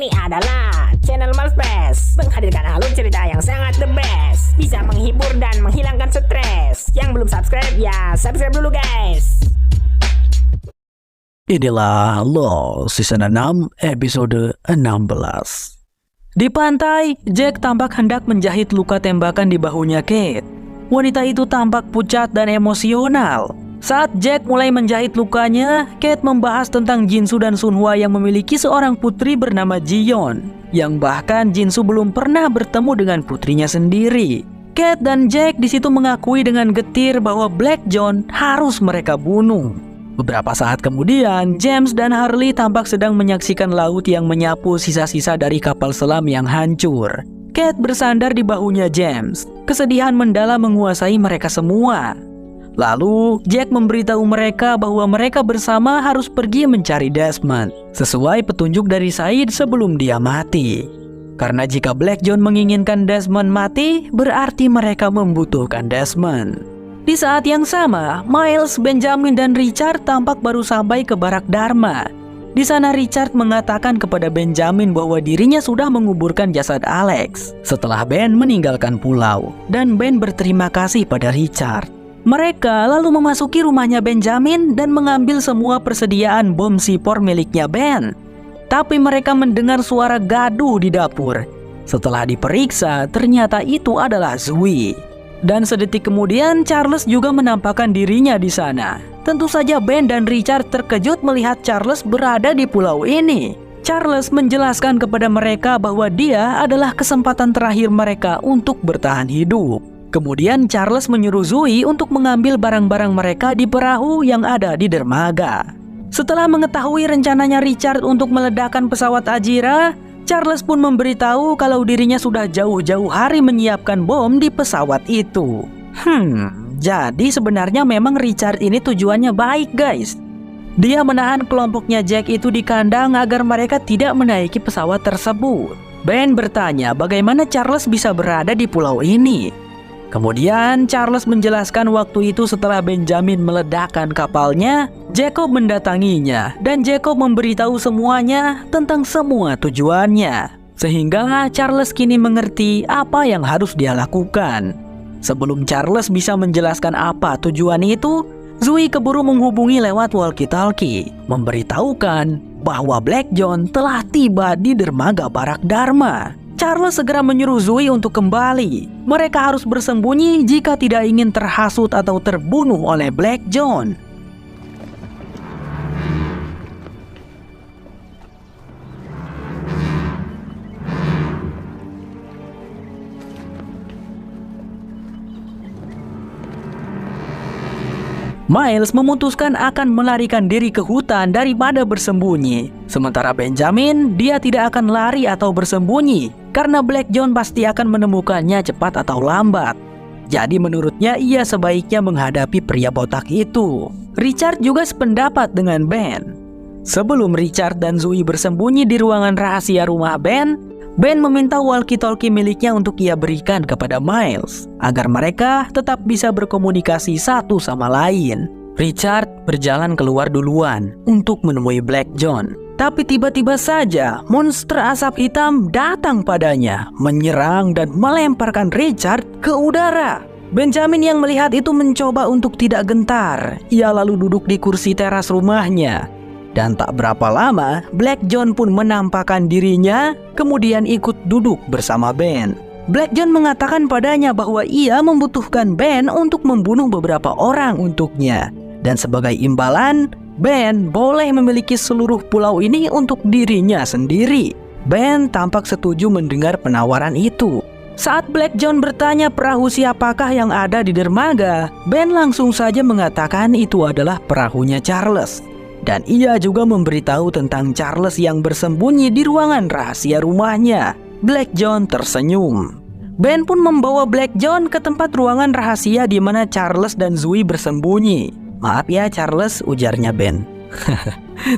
Ini adalah channel Malfresh, menghadirkan alur cerita yang sangat the best, bisa menghibur dan menghilangkan stres. Yang belum subscribe ya subscribe dulu guys. Inilah Lost Season 6 episode 16. Di pantai, Jack tampak hendak menjahit luka tembakan di bahunya Kate. Wanita itu tampak pucat dan emosional. Saat Jack mulai menjahit lukanya, Kate membahas tentang Jinsu dan Sunhwa yang memiliki seorang putri bernama Jiyeon, yang bahkan Jinsu belum pernah bertemu dengan putrinya sendiri. Kate dan Jack di situ mengakui dengan getir bahwa Black John harus mereka bunuh. Beberapa saat kemudian, James dan Harley tampak sedang menyaksikan laut yang menyapu sisa-sisa dari kapal selam yang hancur. Kate bersandar di bahunya James. Kesedihan mendalam menguasai mereka semua. Lalu, Jack memberitahu mereka bahwa mereka bersama harus pergi mencari Desmond, sesuai petunjuk dari Said sebelum dia mati. Karena jika Black John menginginkan Desmond mati, berarti mereka membutuhkan Desmond. Di saat yang sama, Miles, Benjamin, dan Richard tampak baru sampai ke barak Dharma. Di sana Richard mengatakan kepada Benjamin bahwa dirinya sudah menguburkan jasad Alex setelah Ben meninggalkan pulau, dan Ben berterima kasih pada Richard. Mereka lalu memasuki rumahnya Benjamin dan mengambil semua persediaan bom C4 miliknya Ben. Tapi mereka mendengar suara gaduh di dapur. Setelah diperiksa, ternyata itu adalah Zoe. Dan sedetik kemudian Charles juga menampakkan dirinya di sana. Tentu saja Ben dan Richard terkejut melihat Charles berada di pulau ini. Charles menjelaskan kepada mereka bahwa dia adalah kesempatan terakhir mereka untuk bertahan hidup. Kemudian Charles menyuruh Zoe untuk mengambil barang-barang mereka di perahu yang ada di dermaga. Setelah mengetahui rencananya Richard untuk meledakkan pesawat Ajira, Charles pun memberitahu kalau dirinya sudah jauh-jauh hari menyiapkan bom di pesawat itu. Jadi sebenarnya memang Richard ini tujuannya baik guys. Dia menahan kelompoknya Jack itu di kandang agar mereka tidak menaiki pesawat tersebut. Ben bertanya bagaimana Charles bisa berada di pulau ini. Kemudian Charles menjelaskan waktu itu setelah Benjamin meledakkan kapalnya, Jacob mendatanginya dan Jacob memberitahu semuanya tentang semua tujuannya. Sehingga Charles kini mengerti apa yang harus dia lakukan. Sebelum Charles bisa menjelaskan apa tujuan itu, Zoe keburu menghubungi lewat walkie-talkie, memberitahukan bahwa Black John telah tiba di dermaga Barak Dharma. Charles segera menyuruh Zoe untuk kembali. Mereka harus bersembunyi jika tidak ingin terhasut atau terbunuh oleh Black John. Miles memutuskan akan melarikan diri ke hutan daripada bersembunyi. Sementara Benjamin, dia tidak akan lari atau bersembunyi karena Black John pasti akan menemukannya cepat atau lambat. Jadi menurutnya ia sebaiknya menghadapi pria botak itu. Richard juga sependapat dengan Ben. Sebelum Richard dan Zoe bersembunyi di ruangan rahasia rumah Ben meminta walkie-talkie miliknya untuk ia berikan kepada Miles agar mereka tetap bisa berkomunikasi satu sama lain. Richard berjalan keluar duluan untuk menemui Black John. Tapi tiba-tiba saja monster asap hitam datang padanya, menyerang dan melemparkan Richard ke udara. Benjamin yang melihat itu mencoba untuk tidak gentar. Ia lalu duduk di kursi teras rumahnya. Dan tak berapa lama, Black John pun menampakkan dirinya, kemudian ikut duduk bersama Ben. Black John mengatakan padanya bahwa ia membutuhkan Ben untuk membunuh beberapa orang untuknya. Dan sebagai imbalan, Ben boleh memiliki seluruh pulau ini untuk dirinya sendiri. Ben tampak setuju mendengar penawaran itu. Saat Black John bertanya perahu siapakah yang ada di dermaga, Ben langsung saja mengatakan itu adalah perahunya Charles. Dan ia juga memberitahu tentang Charles yang bersembunyi di ruangan rahasia rumahnya. Black John tersenyum. Ben pun membawa Black John ke tempat ruangan rahasia di mana Charles dan Zoe bersembunyi. Maaf ya Charles, ujarnya Ben.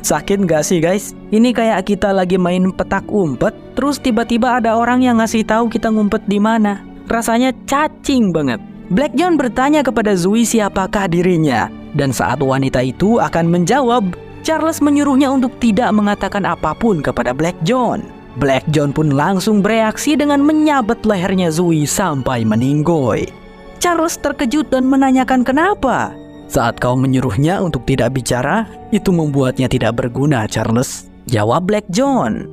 Sakit gak sih guys? Ini kayak kita lagi main petak umpet, terus tiba-tiba ada orang yang ngasih tahu kita ngumpet di mana. Rasanya cacing banget. Black John bertanya kepada Zoe siapakah dirinya. Dan saat wanita itu akan menjawab, Charles menyuruhnya untuk tidak mengatakan apapun kepada Black John. Black John pun langsung bereaksi dengan menyabet lehernya Zoe sampai meninggoy. Charles terkejut dan menanyakan kenapa. Saat kau menyuruhnya untuk tidak bicara, itu membuatnya tidak berguna, Charles, jawab Black John.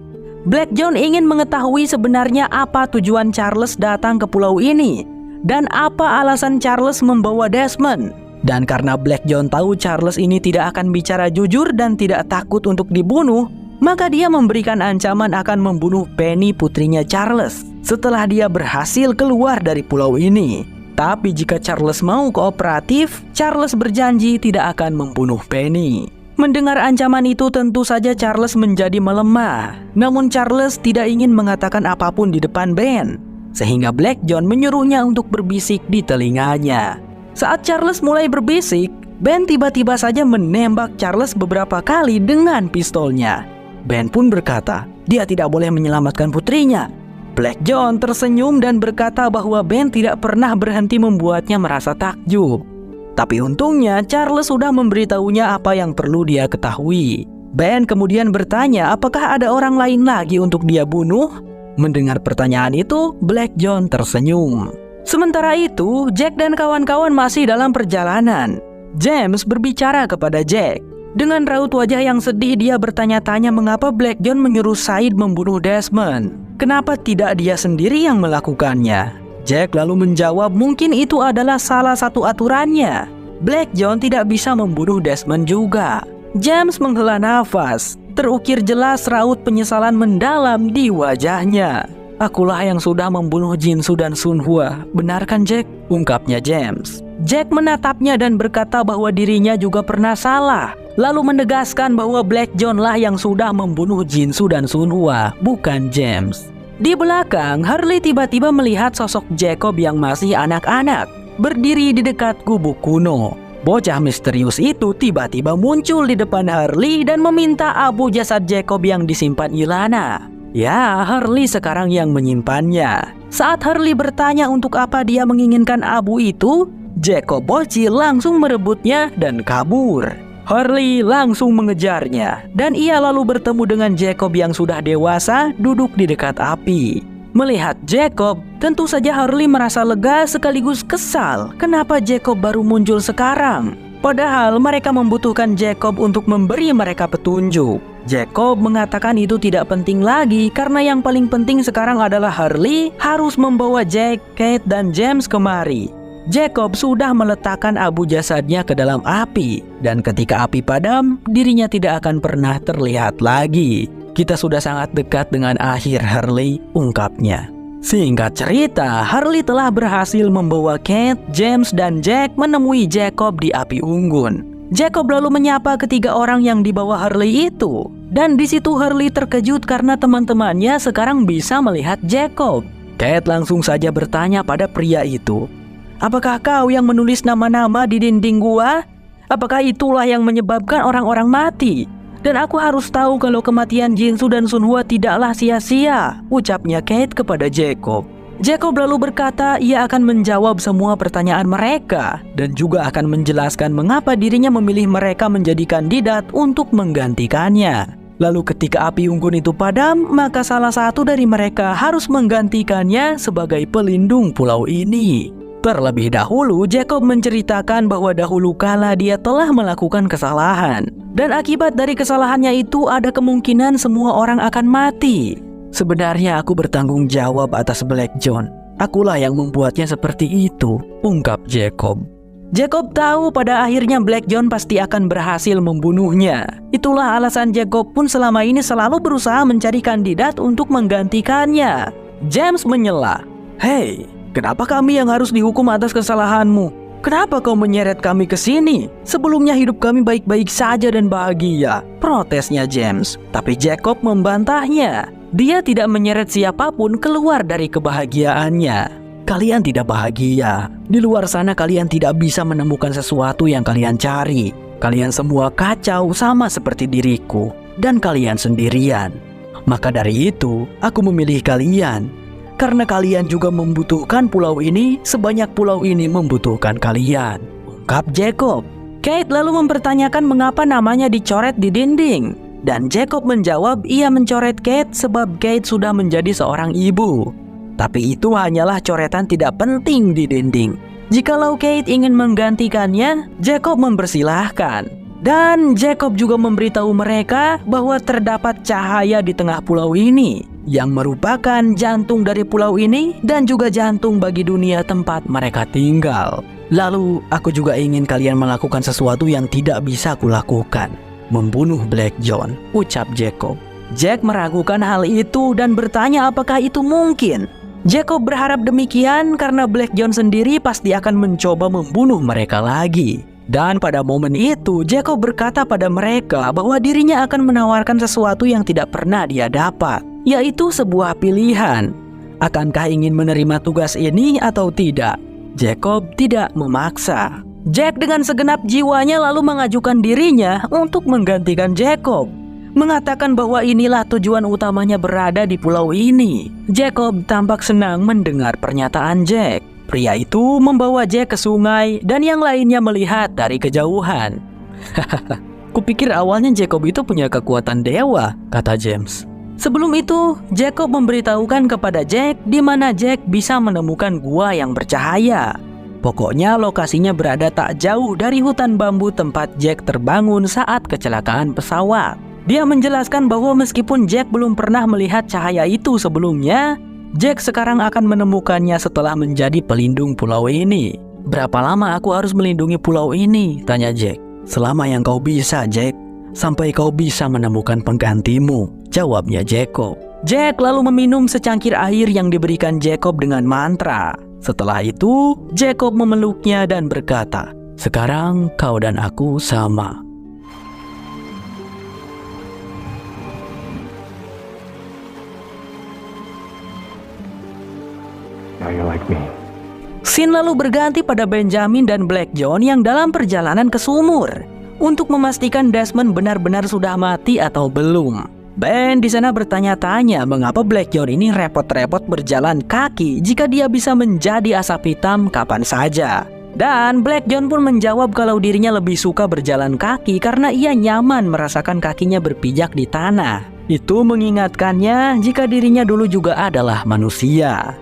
Black John ingin mengetahui sebenarnya apa tujuan Charles datang ke pulau ini dan apa alasan Charles membawa Desmond. Dan karena Black John tahu Charles ini tidak akan bicara jujur dan tidak takut untuk dibunuh, maka dia memberikan ancaman akan membunuh Penny, putrinya Charles, setelah dia berhasil keluar dari pulau ini. Tapi jika Charles mau kooperatif, Charles berjanji tidak akan membunuh Penny. Mendengar ancaman itu tentu saja Charles menjadi melemah. Namun Charles tidak ingin mengatakan apapun di depan Ben, sehingga Black John menyuruhnya untuk berbisik di telinganya. Saat Charles mulai berbisik, Ben tiba-tiba saja menembak Charles beberapa kali dengan pistolnya. Ben pun berkata, dia tidak boleh menyelamatkan putrinya. Black John tersenyum dan berkata bahwa Ben tidak pernah berhenti membuatnya merasa takjub. Tapi untungnya Charles sudah memberitahunya apa yang perlu dia ketahui. Ben kemudian bertanya apakah ada orang lain lagi untuk dia bunuh. Mendengar pertanyaan itu, Black John tersenyum. Sementara itu, Jack dan kawan-kawan masih dalam perjalanan. James berbicara kepada Jack. Dengan raut wajah yang sedih, dia bertanya-tanya mengapa Black John menyuruh Said membunuh Desmond. Kenapa tidak dia sendiri yang melakukannya? Jack lalu menjawab mungkin itu adalah salah satu aturannya. Black John tidak bisa membunuh Desmond juga. James menghela nafas. Terukir jelas raut penyesalan mendalam di wajahnya. Akulah yang sudah membunuh Jinsu dan Sunhua. Benar kan Jack? Ungkapnya James. Jack menatapnya dan berkata bahwa dirinya juga pernah salah. Lalu menegaskan bahwa Black John lah yang sudah membunuh Jinsu dan Sunhua, bukan James. Di belakang, Hurley tiba-tiba melihat sosok Jacob yang masih anak-anak, berdiri di dekat gubuk kuno. Bocah misterius itu tiba-tiba muncul di depan Hurley dan meminta abu jasad Jacob yang disimpan Ilana. Ya, Hurley sekarang yang menyimpannya. Saat Hurley bertanya untuk apa dia menginginkan abu itu, Jacob bocil langsung merebutnya dan kabur. Hurley langsung mengejarnya, dan ia lalu bertemu dengan Jacob yang sudah dewasa duduk di dekat api. Melihat Jacob, tentu saja Hurley merasa lega sekaligus kesal kenapa Jacob baru muncul sekarang. Padahal mereka membutuhkan Jacob untuk memberi mereka petunjuk. Jacob mengatakan itu tidak penting lagi karena yang paling penting sekarang adalah Hurley harus membawa Jack, Kate, dan James kemari. Jacob sudah meletakkan abu jasadnya ke dalam api, dan ketika api padam, dirinya tidak akan pernah terlihat lagi. Kita sudah sangat dekat dengan akhir, Hurley, ungkapnya. Singkat cerita, Hurley telah berhasil membawa Kate, James, dan Jack menemui Jacob di api unggun. Jacob lalu menyapa ketiga orang yang dibawa Hurley itu, dan di situ Hurley terkejut karena teman-temannya sekarang bisa melihat Jacob. Kate langsung saja bertanya pada pria itu, apakah kau yang menulis nama-nama di dinding gua? Apakah itulah yang menyebabkan orang-orang mati? Dan aku harus tahu kalau kematian Jinsu dan Sunhua tidaklah sia-sia, ucapnya Kate kepada Jacob. Jacob lalu berkata ia akan menjawab semua pertanyaan mereka dan juga akan menjelaskan mengapa dirinya memilih mereka menjadi kandidat untuk menggantikannya. Lalu ketika api unggun itu padam, maka salah satu dari mereka harus menggantikannya sebagai pelindung pulau ini. Terlebih dahulu, Jacob menceritakan bahwa dahulu kala dia telah melakukan kesalahan. Dan akibat dari kesalahannya itu ada kemungkinan semua orang akan mati. Sebenarnya aku bertanggung jawab atas Black John. Akulah yang membuatnya seperti itu, ungkap Jacob. Jacob tahu pada akhirnya Black John pasti akan berhasil membunuhnya. Itulah alasan Jacob pun selama ini selalu berusaha mencari kandidat untuk menggantikannya. James menyela, "Hei, kenapa kami yang harus dihukum atas kesalahanmu? Kenapa kau menyeret kami ke sini? Sebelumnya hidup kami baik-baik saja dan bahagia," protesnya James. Tapi Jacob membantahnya. Dia tidak menyeret siapapun keluar dari kebahagiaannya. Kalian tidak bahagia. Di luar sana kalian tidak bisa menemukan sesuatu yang kalian cari. Kalian semua kacau sama seperti diriku. Dan kalian sendirian. Maka dari itu, aku memilih kalian. Karena kalian juga membutuhkan pulau ini sebanyak pulau ini membutuhkan kalian, ungkap Jacob. Kate lalu mempertanyakan mengapa namanya dicoret di dinding. Dan Jacob menjawab ia mencoret Kate sebab Kate sudah menjadi seorang ibu. Tapi itu hanyalah coretan tidak penting di dinding. Jikalau Kate ingin menggantikannya, Jacob mempersilahkan. Dan Jacob juga memberitahu mereka bahwa terdapat cahaya di tengah pulau ini, yang merupakan jantung dari pulau ini dan juga jantung bagi dunia tempat mereka tinggal. Lalu aku juga ingin kalian melakukan sesuatu yang tidak bisa kulakukan. Membunuh Black John, ucap Jacob. Jack meragukan hal itu dan bertanya apakah itu mungkin. Jacob berharap demikian karena Black John sendiri pasti akan mencoba membunuh mereka lagi. Dan pada momen itu, Jacob berkata pada mereka bahwa dirinya akan menawarkan sesuatu yang tidak pernah dia dapat, yaitu sebuah pilihan. Akankah ingin menerima tugas ini atau tidak? Jacob tidak memaksa. Jack dengan segenap jiwanya lalu mengajukan dirinya untuk menggantikan Jacob, mengatakan bahwa inilah tujuan utamanya berada di pulau ini. Jacob tampak senang mendengar pernyataan Jack. Pria itu membawa Jack ke sungai dan yang lainnya melihat dari kejauhan. Kupikir awalnya Jacob itu punya kekuatan dewa, kata James. Sebelum itu, Jacob memberitahukan kepada Jack di mana Jack bisa menemukan gua yang bercahaya. Pokoknya lokasinya berada tak jauh dari hutan bambu tempat Jack terbangun saat kecelakaan pesawat. Dia menjelaskan bahwa meskipun Jack belum pernah melihat cahaya itu sebelumnya, Jack sekarang akan menemukannya setelah menjadi pelindung pulau ini. Berapa lama aku harus melindungi pulau ini? Tanya Jack. Selama yang kau bisa, Jack. Sampai kau bisa menemukan penggantimu, jawabnya Jacob. Jack lalu meminum secangkir air yang diberikan Jacob dengan mantra. Setelah itu, Jacob memeluknya dan berkata, "Sekarang kau dan aku sama." Now you're like me. Scene lalu berganti pada Benjamin dan Black John yang dalam perjalanan ke sumur untuk memastikan Desmond benar-benar sudah mati atau belum. Ben di sana bertanya-tanya mengapa Black John ini repot-repot berjalan kaki jika dia bisa menjadi asap hitam kapan saja. Dan Black John pun menjawab kalau dirinya lebih suka berjalan kaki karena ia nyaman merasakan kakinya berpijak di tanah. Itu mengingatkannya jika dirinya dulu juga adalah manusia.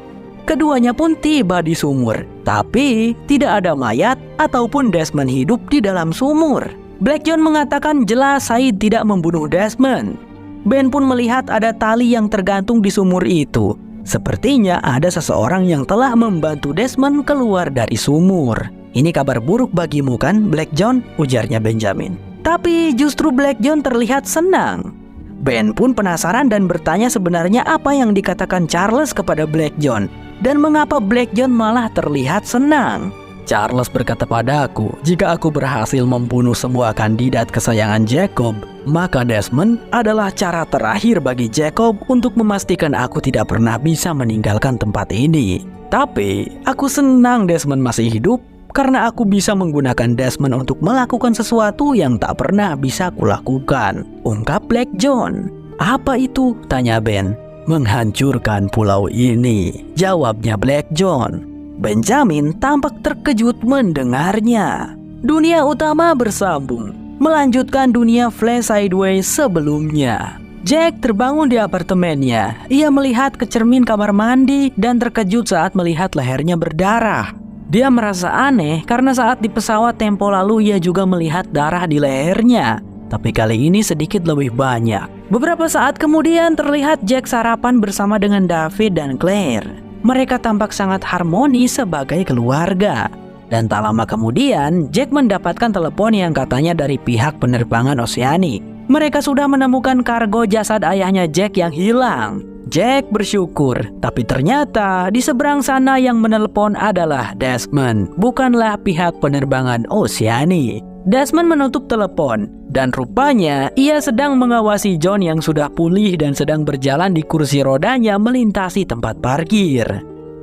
Keduanya pun tiba di sumur, tapi tidak ada mayat ataupun Desmond hidup di dalam sumur. Black John mengatakan jelas Said tidak membunuh Desmond. Ben pun melihat ada tali yang tergantung di sumur itu. Sepertinya ada seseorang yang telah membantu Desmond keluar dari sumur. Ini kabar buruk bagimu kan, Black John? Ujarnya Benjamin. Tapi justru Black John terlihat senang. Ben pun penasaran dan bertanya sebenarnya apa yang dikatakan Charles kepada Black John. Dan mengapa Black John malah terlihat senang? Charles berkata padaku, jika aku berhasil membunuh semua kandidat kesayangan Jacob, maka Desmond adalah cara terakhir bagi Jacob untuk memastikan aku tidak pernah bisa meninggalkan tempat ini. Tapi, aku senang Desmond masih hidup karena aku bisa menggunakan Desmond untuk melakukan sesuatu yang tak pernah bisa kulakukan, ungkap Black John. Apa itu? Tanya Ben. Menghancurkan pulau ini, jawabnya Black John. Benjamin tampak terkejut mendengarnya. Dunia utama bersambung, melanjutkan dunia Flash Sideways sebelumnya. Jack terbangun di apartemennya. Ia melihat ke cermin kamar mandi dan terkejut saat melihat lehernya berdarah. Dia merasa aneh karena saat di pesawat tempo lalu ia juga melihat darah di lehernya. Tapi kali ini sedikit lebih banyak. Beberapa saat kemudian terlihat Jack sarapan bersama dengan David dan Claire. Mereka tampak sangat harmonis sebagai keluarga. Dan tak lama kemudian Jack mendapatkan telepon yang katanya dari pihak penerbangan Oceanic. Mereka sudah menemukan kargo jasad ayahnya Jack yang hilang. Jack bersyukur, tapi ternyata di seberang sana yang menelpon adalah Desmond, bukanlah pihak penerbangan Oceanic. Desmond menutup telepon, dan rupanya ia sedang mengawasi John yang sudah pulih dan sedang berjalan di kursi rodanya melintasi tempat parkir.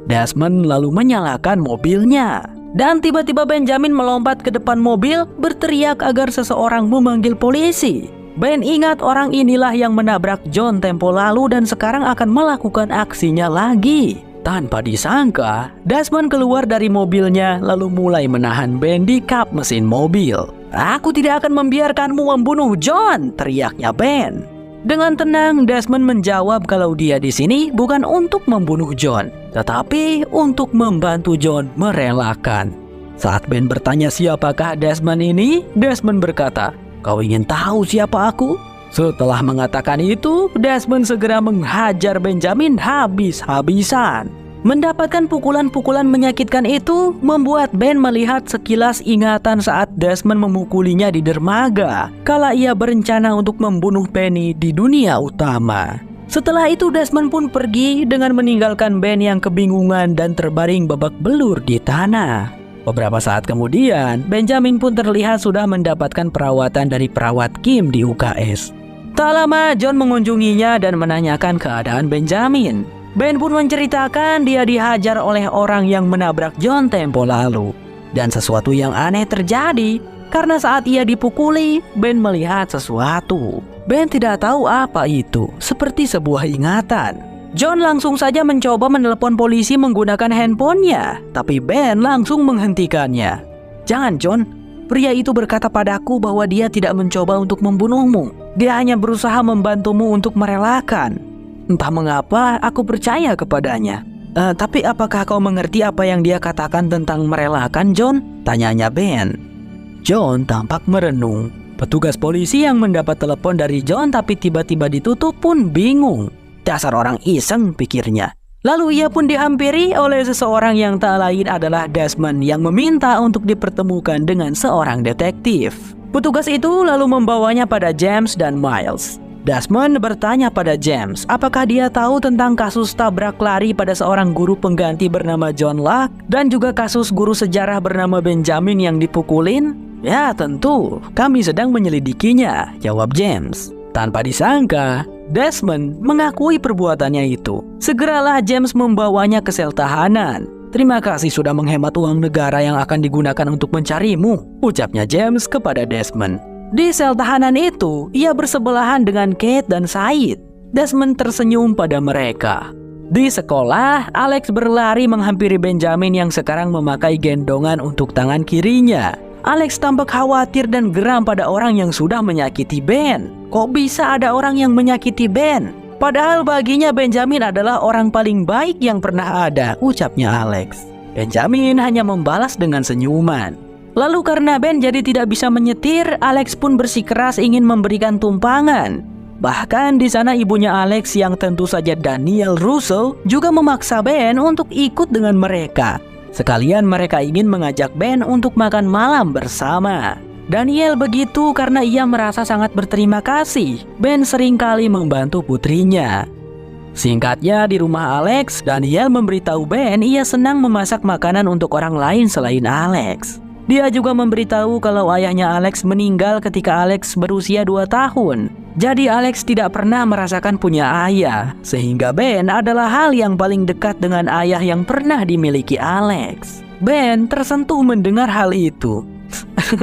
Desmond lalu menyalakan mobilnya. Dan tiba-tiba Benjamin melompat ke depan mobil berteriak agar seseorang memanggil polisi. Ben ingat orang inilah yang menabrak John tempo lalu dan sekarang akan melakukan aksinya lagi. Tanpa disangka, Desmond keluar dari mobilnya lalu mulai menahan Ben di kap mesin mobil. Aku tidak akan membiarkanmu membunuh John, teriaknya Ben. Dengan tenang, Desmond menjawab kalau dia di sini bukan untuk membunuh John, tetapi untuk membantu John merelakan. Saat Ben bertanya siapakah Desmond ini, Desmond berkata, "Kau ingin tahu siapa aku?" Setelah mengatakan itu, Desmond segera menghajar Benjamin habis-habisan. Mendapatkan pukulan-pukulan menyakitkan itu membuat Ben melihat sekilas ingatan saat Desmond memukulinya di dermaga kala ia berencana untuk membunuh Penny di dunia utama. Setelah itu Desmond pun pergi dengan meninggalkan Ben yang kebingungan dan terbaring babak belur di tanah. Beberapa saat kemudian, Benjamin pun terlihat sudah mendapatkan perawatan dari perawat Kim di UKS. Tak lama, John mengunjunginya dan menanyakan keadaan Benjamin. Ben pun menceritakan dia dihajar oleh orang yang menabrak John tempo lalu. Dan sesuatu yang aneh terjadi karena saat ia dipukuli, Ben melihat sesuatu. Ben tidak tahu apa itu, seperti sebuah ingatan. John langsung saja mencoba menelepon polisi menggunakan handphonenya, tapi Ben langsung menghentikannya. "Jangan John, pria itu berkata padaku bahwa dia tidak mencoba untuk membunuhmu. Dia hanya berusaha membantumu untuk merelakan. Entah mengapa aku percaya kepadanya." Tapi apakah kau mengerti apa yang dia katakan tentang merelakan, John? Tanyanya Ben. John tampak merenung. Petugas polisi yang mendapat telepon dari John tapi tiba-tiba ditutup pun bingung. Dasar orang iseng, pikirnya. Lalu ia pun dihampiri oleh seseorang yang tak lain adalah Desmond yang meminta untuk dipertemukan dengan seorang detektif. Petugas itu lalu membawanya pada James dan Miles. Desmond bertanya pada James apakah dia tahu tentang kasus tabrak lari pada seorang guru pengganti bernama John Locke dan juga kasus guru sejarah bernama Benjamin yang dipukulin. "Ya tentu, kami sedang menyelidikinya," jawab James. Tanpa disangka, Desmond mengakui perbuatannya itu. Segeralah James membawanya ke sel tahanan. "Terima kasih sudah menghemat uang negara yang akan digunakan untuk mencarimu," ucapnya James kepada Desmond. Di sel tahanan itu, ia bersebelahan dengan Kate dan Said. Desmond tersenyum pada mereka. Di sekolah, Alex berlari menghampiri Benjamin yang sekarang memakai gendongan untuk tangan kirinya. Alex tampak khawatir dan geram pada orang yang sudah menyakiti Ben. Kok bisa ada orang yang menyakiti Ben? Padahal baginya Benjamin adalah orang paling baik yang pernah ada, ucapnya Alex. Benjamin hanya membalas dengan senyuman. Lalu karena Ben jadi tidak bisa menyetir, Alex pun bersikeras ingin memberikan tumpangan. Bahkan di sana ibunya Alex yang tentu saja Danielle Russo juga memaksa Ben untuk ikut dengan mereka. Sekalian mereka ingin mengajak Ben untuk makan malam bersama. Danielle begitu karena ia merasa sangat berterima kasih. Ben seringkali membantu putrinya. Singkatnya, di rumah Alex, Danielle memberitahu Ben ia senang memasak makanan untuk orang lain selain Alex. Dia juga memberitahu kalau ayahnya Alex meninggal ketika Alex berusia 2 tahun. Jadi Alex tidak pernah merasakan punya ayah, sehingga Ben adalah hal yang paling dekat dengan ayah yang pernah dimiliki Alex. Ben tersentuh mendengar hal itu.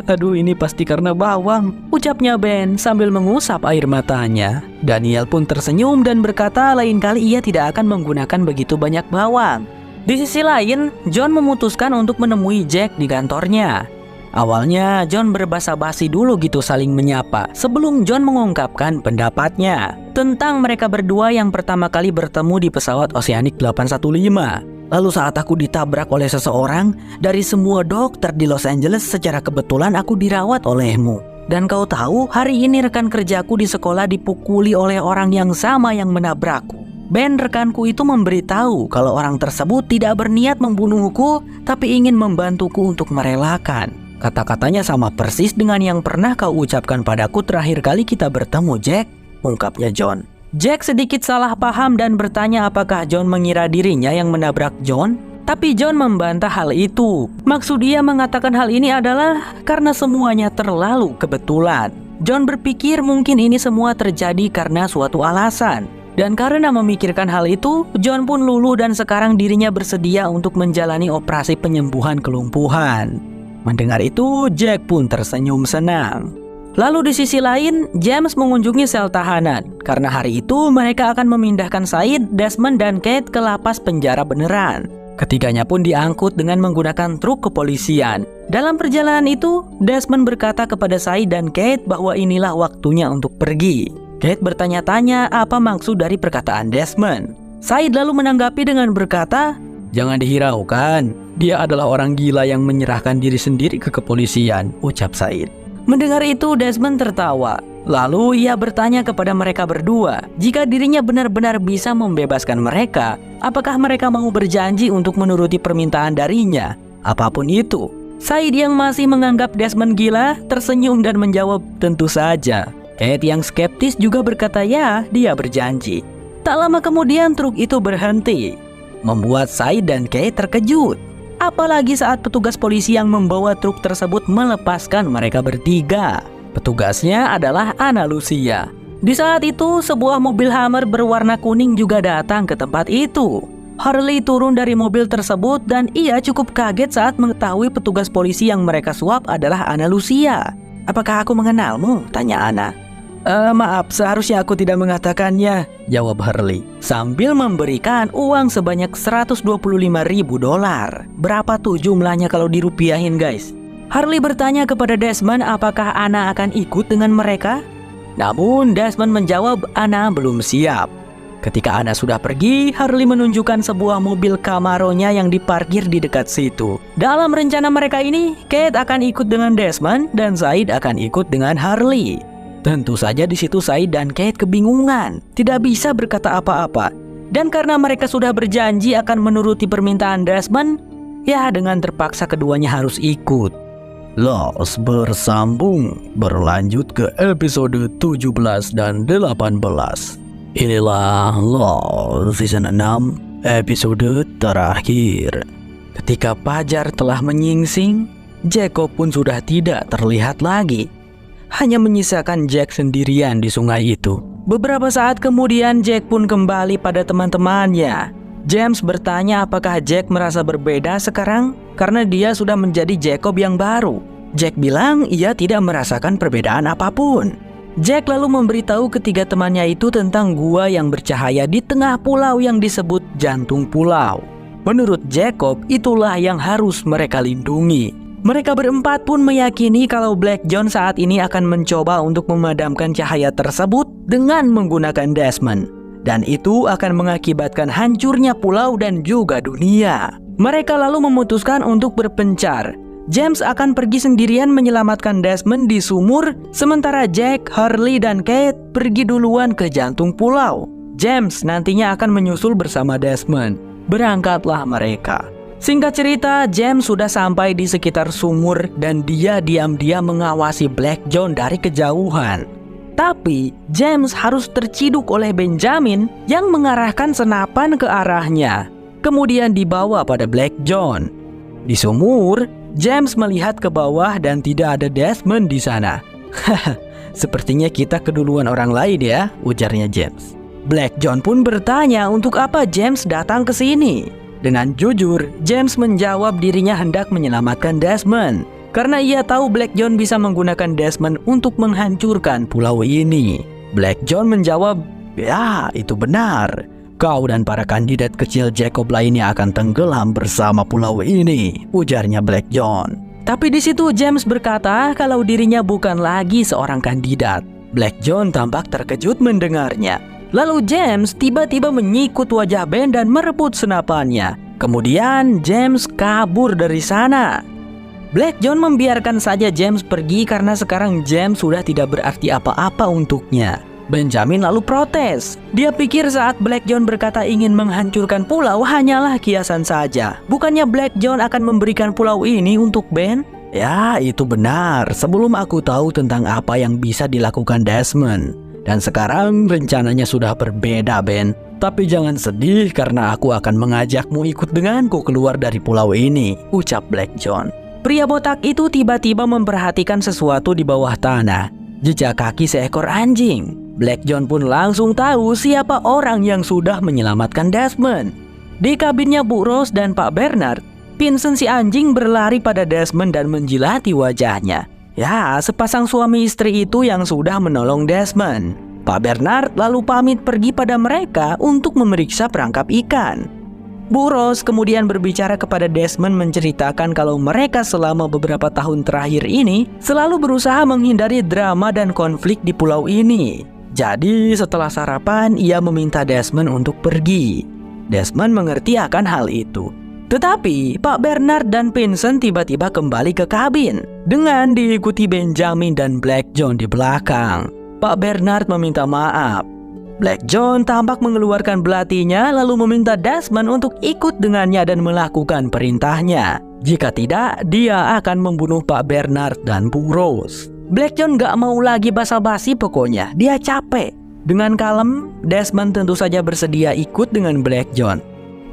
"Aduh, ini pasti karena bawang," ucapnya Ben sambil mengusap air matanya. Daniel pun tersenyum dan berkata lain kali ia tidak akan menggunakan begitu banyak bawang. Di sisi lain, John memutuskan untuk menemui Jack di kantornya. Awalnya John berbasa-basi dulu gitu saling menyapa sebelum John mengungkapkan pendapatnya tentang mereka berdua yang pertama kali bertemu di pesawat Oceanic 815. "Lalu saat aku ditabrak oleh seseorang, dari semua dokter di Los Angeles secara kebetulan aku dirawat olehmu. Dan kau tahu, hari ini rekan kerjaku di sekolah dipukuli oleh orang yang sama yang menabrakku. Ben, rekanku itu memberitahu kalau orang tersebut tidak berniat membunuhku, tapi ingin membantuku untuk merelakan. Kata-katanya sama persis dengan yang pernah kau ucapkan padaku terakhir kali kita bertemu, Jack," ungkapnya John. Jack sedikit salah paham dan bertanya apakah John mengira dirinya yang menabrak John. Tapi John membantah hal itu. Maksud dia mengatakan hal ini adalah karena semuanya terlalu kebetulan. John berpikir mungkin ini semua terjadi karena suatu alasan. Dan karena memikirkan hal itu, John pun luluh dan sekarang dirinya bersedia untuk menjalani operasi penyembuhan kelumpuhan. Mendengar itu, Jack pun tersenyum senang. Lalu di sisi lain, James mengunjungi sel tahanan. Karena hari itu mereka akan memindahkan Said, Desmond, dan Kate ke lapas penjara beneran. Ketiganya pun diangkut dengan menggunakan truk kepolisian. Dalam perjalanan itu, Desmond berkata kepada Said dan Kate bahwa inilah waktunya untuk pergi. Kate bertanya-tanya apa maksud dari perkataan Desmond. Said lalu menanggapi dengan berkata, "Jangan dihiraukan, dia adalah orang gila yang menyerahkan diri sendiri ke kepolisian," ucap Said. Mendengar itu, Desmond tertawa. Lalu ia bertanya kepada mereka berdua, jika dirinya benar-benar bisa membebaskan mereka, apakah mereka mau berjanji untuk menuruti permintaan darinya, apapun itu. Said yang masih menganggap Desmond gila, tersenyum dan menjawab, "Tentu saja." Kate yang skeptis juga berkata ya, dia berjanji. Tak lama kemudian truk itu berhenti, membuat Said dan Kate terkejut. Apalagi saat petugas polisi yang membawa truk tersebut melepaskan mereka bertiga. Petugasnya adalah Ana Lucia. Di saat itu, sebuah mobil Hummer berwarna kuning juga datang ke tempat itu. Harley turun dari mobil tersebut dan ia cukup kaget saat mengetahui petugas polisi yang mereka suap adalah Ana Lucia. "Apakah aku mengenalmu?" tanya Ana. Maaf, seharusnya aku tidak mengatakannya," jawab Harley, sambil memberikan uang sebanyak $125.000. Berapa tuh jumlahnya kalau dirupiahin, guys? Harley bertanya kepada Desmond apakah Ana akan ikut dengan mereka. Namun Desmond menjawab Ana belum siap. Ketika Ana sudah pergi, Harley menunjukkan sebuah mobil Camaro-nya yang diparkir di dekat situ. Dalam rencana mereka ini, Kate akan ikut dengan Desmond dan Said akan ikut dengan Harley. Tentu saja di situ Said dan Kate kebingungan, tidak bisa berkata apa-apa. Dan karena mereka sudah berjanji akan menuruti permintaan Desmond, ya dengan terpaksa keduanya harus ikut. Lost bersambung, berlanjut ke episode 17 dan 18. Inilah Lost Season 6, episode terakhir. Ketika fajar telah menyingsing, Jacob pun sudah tidak terlihat lagi. Hanya menyisakan Jack sendirian di sungai itu. Beberapa saat kemudian Jack pun kembali pada teman-temannya. James bertanya apakah Jack merasa berbeda sekarang karena dia sudah menjadi Jacob yang baru. Jack bilang ia tidak merasakan perbedaan apapun. Jack lalu memberitahu ketiga temannya itu tentang gua yang bercahaya di tengah pulau yang disebut Jantung Pulau. Menurut Jacob, itulah yang harus mereka lindungi. Mereka berempat pun meyakini kalau Black John saat ini akan mencoba untuk memadamkan cahaya tersebut dengan menggunakan Desmond. Dan itu akan mengakibatkan hancurnya pulau dan juga dunia. Mereka lalu memutuskan untuk berpencar. James akan pergi sendirian menyelamatkan Desmond di sumur, sementara Jack, Harley, dan Kate pergi duluan ke Jantung Pulau. James nantinya akan menyusul bersama Desmond. Berangkatlah mereka. Singkat cerita, James sudah sampai di sekitar sumur dan dia diam-diam mengawasi Black John dari kejauhan. Tapi James harus terciduk oleh Benjamin yang mengarahkan senapan ke arahnya, kemudian dibawa pada Black John. Di sumur, James melihat ke bawah dan tidak ada Desmond di sana. Haha, sepertinya kita keduluan orang lain ya, ujarnya James. Black John pun bertanya untuk apa James datang ke sini. Dengan jujur, James menjawab dirinya hendak menyelamatkan Desmond. Karena ia tahu Black John bisa menggunakan Desmond untuk menghancurkan pulau ini. Black John menjawab, "Ya, itu benar. Kau dan para kandidat kecil Jacob lainnya akan tenggelam bersama pulau ini," ujarnya Black John. Tapi di situ James berkata kalau dirinya bukan lagi seorang kandidat. Black John tampak terkejut mendengarnya. Lalu James tiba-tiba menyikut wajah Ben dan merebut senapannya. Kemudian James kabur dari sana. Black John membiarkan saja James pergi karena sekarang James sudah tidak berarti apa-apa untuknya. Benjamin lalu protes. Dia pikir saat Black John berkata ingin menghancurkan pulau hanyalah kiasan saja. Bukannya Black John akan memberikan pulau ini untuk Ben? Ya, itu benar. Sebelum aku tahu tentang apa yang bisa dilakukan Desmond. Dan sekarang rencananya sudah berbeda, Ben. Tapi jangan sedih karena aku akan mengajakmu ikut denganku keluar dari pulau ini, ucap Black John. Pria botak itu tiba-tiba memperhatikan sesuatu di bawah tanah. Jejak kaki seekor anjing. Black John pun langsung tahu siapa orang yang sudah menyelamatkan Desmond. Di kabinnya Bu Rose dan Pak Bernard, Vincent si anjing berlari pada Desmond dan menjilati wajahnya. Ya, sepasang suami istri itu yang sudah menolong Desmond. Pak Bernard lalu pamit pergi pada mereka untuk memeriksa perangkap ikan. Bu Rose kemudian berbicara kepada Desmond menceritakan kalau mereka selama beberapa tahun terakhir ini selalu berusaha menghindari drama dan konflik di pulau ini. Jadi setelah sarapan ia meminta Desmond untuk pergi. Desmond mengerti akan hal itu. Tetapi Pak Bernard dan Vincent tiba-tiba kembali ke kabin dengan diikuti Benjamin dan Black John di belakang. Pak Bernard meminta maaf. Black John tampak mengeluarkan belatinya lalu meminta Desmond untuk ikut dengannya dan melakukan perintahnya. Jika tidak, dia akan membunuh Pak Bernard dan Bu Rose. Black John gak mau lagi basa-basi pokoknya, dia capek. Dengan kalem, Desmond tentu saja bersedia ikut dengan Black John.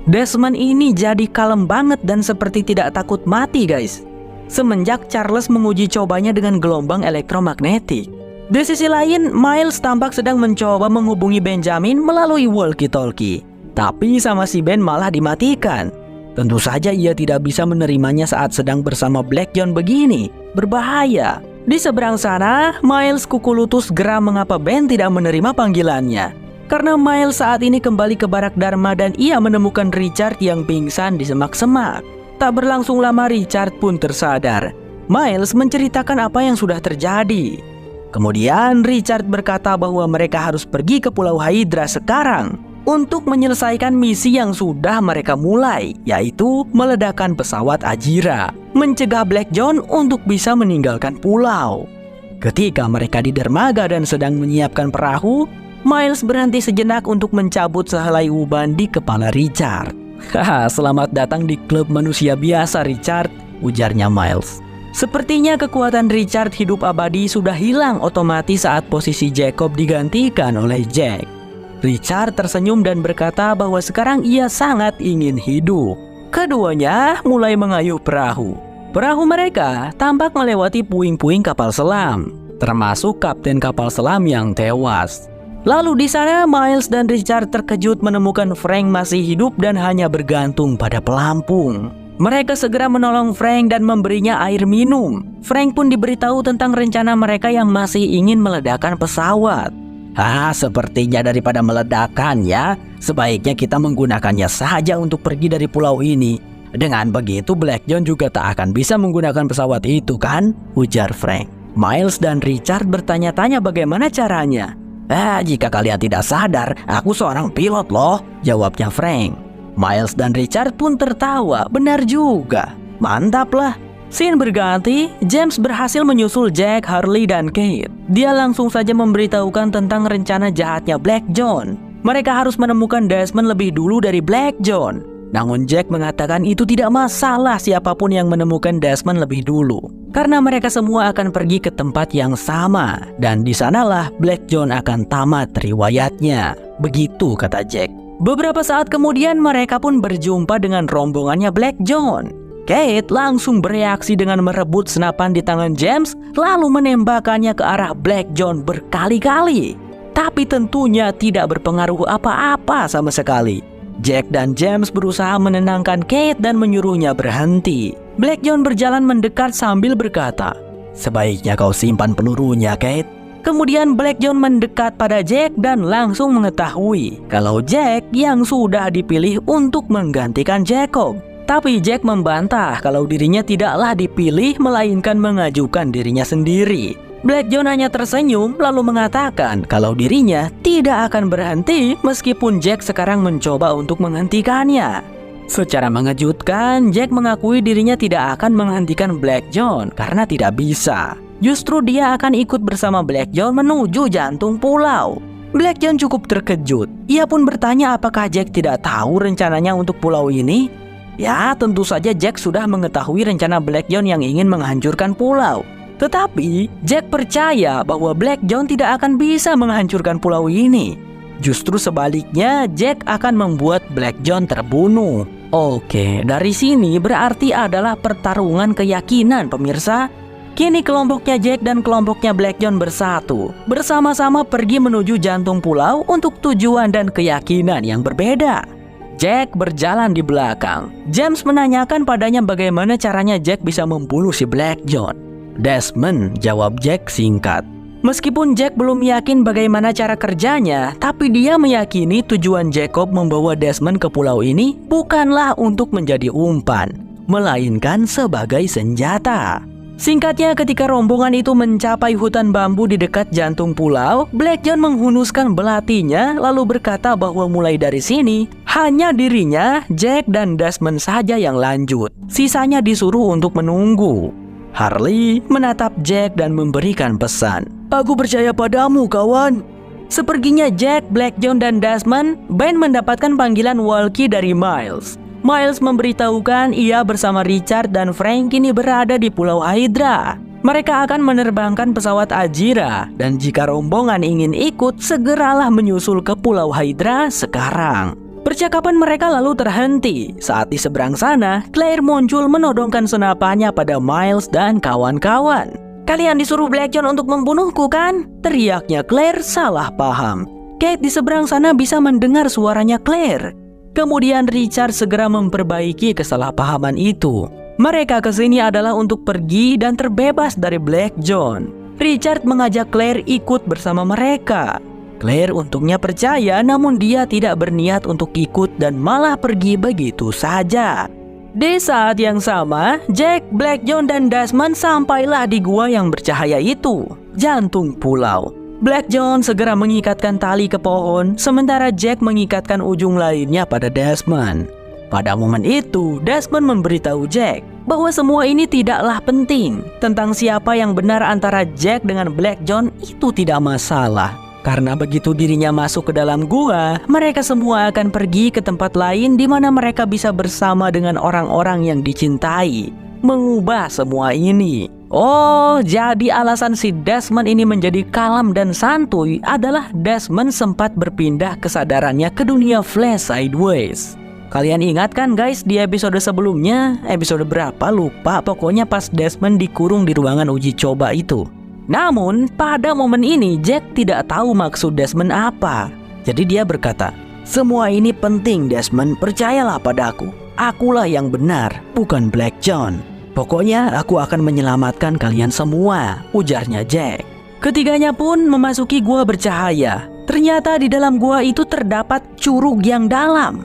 Desmond ini jadi kalem banget dan seperti tidak takut mati guys. Semenjak Charles menguji cobanya dengan gelombang elektromagnetik. Di sisi lain, Miles tampak sedang mencoba menghubungi Benjamin melalui walkie-talkie. Tapi sama si Ben malah dimatikan. Tentu saja ia tidak bisa menerimanya saat sedang bersama Black John begini. Berbahaya. Di seberang sana, Miles kukulutus geram mengapa Ben tidak menerima panggilannya. Karena Miles saat ini kembali ke barak Dharma dan ia menemukan Richard yang pingsan di semak-semak. Tak berlangsung lama Richard pun tersadar. Miles menceritakan apa yang sudah terjadi. Kemudian Richard berkata bahwa mereka harus pergi ke Pulau Hydra sekarang untuk menyelesaikan misi yang sudah mereka mulai, yaitu meledakkan pesawat Ajira, mencegah Black John untuk bisa meninggalkan pulau. Ketika mereka di dermaga dan sedang menyiapkan perahu, Miles berhenti sejenak untuk mencabut sehelai uban di kepala Richard. Haha, selamat datang di klub manusia biasa Richard, ujarnya Miles. Sepertinya kekuatan Richard hidup abadi sudah hilang otomatis saat posisi Jacob digantikan oleh Jack. Richard tersenyum dan berkata bahwa sekarang ia sangat ingin hidup. Keduanya mulai mengayuh perahu. Perahu mereka tampak melewati puing-puing kapal selam, termasuk kapten kapal selam yang tewas. Lalu di sana Miles dan Richard terkejut menemukan Frank masih hidup dan hanya bergantung pada pelampung. Mereka segera menolong Frank dan memberinya air minum. Frank pun diberitahu tentang rencana mereka yang masih ingin meledakkan pesawat. Sepertinya daripada meledakkan ya, sebaiknya kita menggunakannya saja untuk pergi dari pulau ini. Dengan begitu Black John juga tak akan bisa menggunakan pesawat itu kan? Ujar Frank. Miles dan Richard bertanya-tanya bagaimana caranya. Jika kalian tidak sadar, aku seorang pilot loh, jawabnya Frank. Miles dan Richard pun tertawa, benar juga. Mantap lah. Scene berganti, James berhasil menyusul Jack, Harley, dan Kate. Dia langsung saja memberitahukan tentang rencana jahatnya Black John. Mereka harus menemukan Desmond lebih dulu dari Black John. Namun Jack mengatakan itu tidak masalah siapapun yang menemukan Desmond lebih dulu. Karena mereka semua akan pergi ke tempat yang sama. Dan di sanalah Black John akan tamat riwayatnya. Begitu kata Jack. Beberapa saat kemudian mereka pun berjumpa dengan rombongannya Black John. Kate langsung bereaksi dengan merebut senapan di tangan James lalu menembakkannya ke arah Black John berkali-kali. Tapi tentunya tidak berpengaruh apa-apa sama sekali. Jack dan James berusaha menenangkan Kate dan menyuruhnya berhenti. Black John berjalan mendekat sambil berkata, "Sebaiknya kau simpan pelurunya, Kate." Kemudian Black John mendekat pada Jack dan langsung mengetahui kalau Jack yang sudah dipilih untuk menggantikan Jacob. Tapi Jack membantah kalau dirinya tidaklah dipilih melainkan mengajukan dirinya sendiri. Black John hanya tersenyum lalu mengatakan kalau dirinya tidak akan berhenti meskipun Jack sekarang mencoba untuk menghentikannya. Secara mengejutkan, Jack mengakui dirinya tidak akan menghentikan Black John karena tidak bisa. Justru dia akan ikut bersama Black John menuju jantung pulau. Black John cukup terkejut. Ia pun bertanya apakah Jack tidak tahu rencananya untuk pulau ini. Ya, tentu saja Jack sudah mengetahui rencana Black John yang ingin menghancurkan pulau. Tetapi Jack percaya bahwa Black John tidak akan bisa menghancurkan pulau ini. Justru sebaliknya, Jack akan membuat Black John terbunuh. Oke, dari sini berarti adalah pertarungan keyakinan pemirsa. Kini kelompoknya Jack dan kelompoknya Black John bersatu, bersama-sama pergi menuju jantung pulau untuk tujuan dan keyakinan yang berbeda. Jack berjalan di belakang. James menanyakan padanya bagaimana caranya Jack bisa membunuh si Black John. "Desmond," jawab Jack singkat. Meskipun Jack belum yakin bagaimana cara kerjanya, tapi dia meyakini tujuan Jacob membawa Desmond ke pulau ini bukanlah untuk menjadi umpan, melainkan sebagai senjata. Singkatnya, ketika rombongan itu mencapai hutan bambu di dekat jantung pulau, Black John menghunuskan belatinya lalu berkata bahwa mulai dari sini, hanya dirinya, Jack, dan Desmond saja yang lanjut. Sisanya disuruh untuk menunggu. Harley menatap Jack dan memberikan pesan. "Aku percaya padamu, kawan." Seperginya Jack, Black John, dan Desmond, Ben mendapatkan panggilan walkie dari Miles. Miles memberitahukan ia bersama Richard dan Frank kini berada di Pulau Hydra. Mereka akan menerbangkan pesawat Ajira, dan jika rombongan ingin ikut, segeralah menyusul ke Pulau Hydra sekarang. Percakapan mereka lalu terhenti. Saat di seberang sana, Claire muncul menodongkan senapannya pada Miles dan kawan-kawan. "Kalian disuruh Black John untuk membunuhku, kan?" teriaknya Claire salah paham. Kate di seberang sana bisa mendengar suaranya Claire. Kemudian Richard segera memperbaiki kesalahpahaman itu. Mereka kesini adalah untuk pergi dan terbebas dari Black John. Richard mengajak Claire ikut bersama mereka. Claire untungnya percaya, namun dia tidak berniat untuk ikut dan malah pergi begitu saja. Di saat yang sama, Jack, Black John, dan Desmond sampailah di gua yang bercahaya itu, jantung pulau. Black John segera mengikatkan tali ke pohon, sementara Jack mengikatkan ujung lainnya pada Desmond. Pada momen itu, Desmond memberitahu Jack bahwa semua ini tidaklah penting. Tentang siapa yang benar antara Jack dengan Black John itu tidak masalah. Karena begitu dirinya masuk ke dalam gua, mereka semua akan pergi ke tempat lain di mana mereka bisa bersama dengan orang-orang yang dicintai. Mengubah semua ini. Oh, jadi alasan si Desmond ini menjadi kalem dan santuy adalah Desmond sempat berpindah kesadarannya ke dunia Flash Sideways. Kalian ingat kan guys, di episode sebelumnya, episode berapa lupa, pokoknya pas Desmond dikurung di ruangan uji coba itu. Namun, pada momen ini Jack tidak tahu maksud Desmond apa. Jadi dia berkata, "Semua ini penting Desmond, percayalah padaku. Akulah yang benar, bukan Black John. Pokoknya aku akan menyelamatkan kalian semua," ujarnya Jack. Ketiganya pun memasuki gua bercahaya. Ternyata di dalam gua itu terdapat curug yang dalam.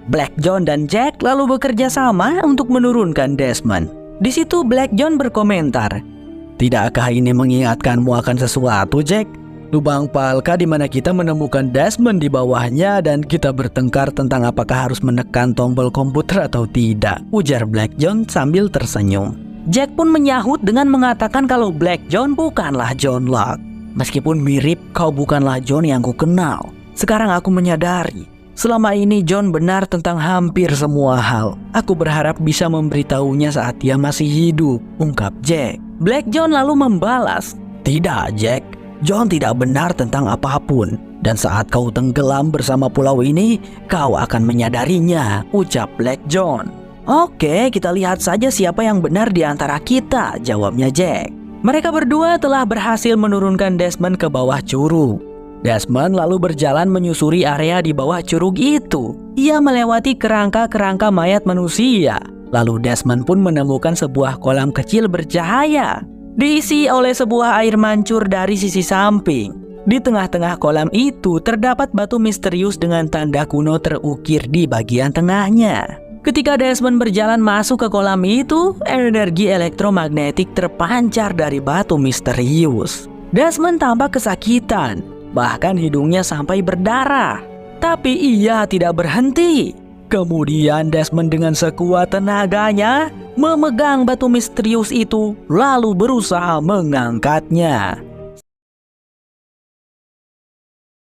Black John dan Jack lalu bekerja sama untuk menurunkan Desmond. Di situ Black John berkomentar, "Tidakkah ini mengingatkanmu akan sesuatu, Jack? Lubang palka di mana kita menemukan Desmond di bawahnya dan kita bertengkar tentang apakah harus menekan tombol komputer atau tidak," ujar Black John sambil tersenyum. Jack pun menyahut dengan mengatakan kalau Black John bukanlah John Locke. "Meskipun mirip, kau bukanlah John yang ku kenal. Sekarang aku menyadari, selama ini John benar tentang hampir semua hal. Aku berharap bisa memberitahunya saat dia masih hidup," ungkap Jack. Black John lalu membalas, "Tidak, Jack. John tidak benar tentang apapun. Dan saat kau tenggelam bersama pulau ini, kau akan menyadarinya," ucap Black John. "Oke, kita lihat saja siapa yang benar di antara kita," jawabnya Jack. Mereka berdua telah berhasil menurunkan Desmond ke bawah curug. Desmond lalu berjalan menyusuri area di bawah curug itu. Ia melewati kerangka-kerangka mayat manusia. Lalu Desmond pun menemukan sebuah kolam kecil bercahaya, diisi oleh sebuah air mancur dari sisi samping. Di tengah-tengah kolam itu terdapat batu misterius dengan tanda kuno terukir di bagian tengahnya. Ketika Desmond berjalan masuk ke kolam itu, energi elektromagnetik terpancar dari batu misterius. Desmond tampak kesakitan, bahkan hidungnya sampai berdarah. Tapi ia tidak berhenti. Kemudian Desmond dengan sekuat tenaganya memegang batu misterius itu lalu berusaha mengangkatnya.